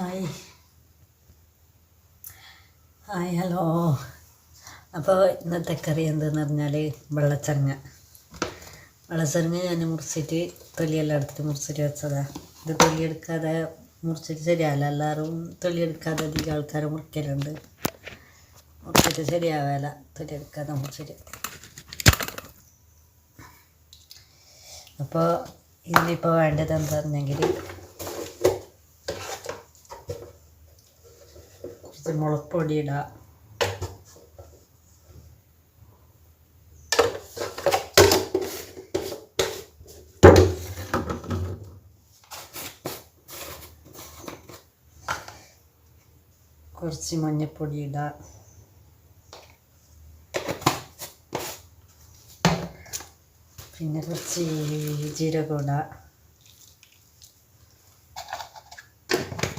Hi hi hello. അപ്പോൾ ഇന്നത്തെ കറി എന്തെന്ന് പറഞ്ഞാൽ വെള്ളച്ചങ്ങ ഞാൻ മുറിച്ചിട്ട് തൊലിയെല്ലാം എടുത്തിട്ട് മുറിച്ചിട്ട് വെച്ചതാണ്. ഇത് തൊലിയെടുക്കാതെ മുറിച്ചിട്ട് ശരിയാവില്ല. എല്ലാവരും തൊലിയെടുക്കാതെ അധികം ആൾക്കാർ മുറിക്കലുണ്ട്. മുറിച്ചിട്ട് ശരിയാവില്ല തൊലിയെടുക്കാതെ മുറിച്ചിട്ട്. അപ്പോൾ ഇതിലിപ്പോൾ വേണ്ടത് എന്താ പറഞ്ഞെങ്കിൽ കുറച്ച് മുളക് പൊടി ഇടാം, കുറച്ച് മഞ്ഞൾപ്പൊടി ഇടാം, പിന്നെ കുറച്ച് ജീരകം ഇടാം,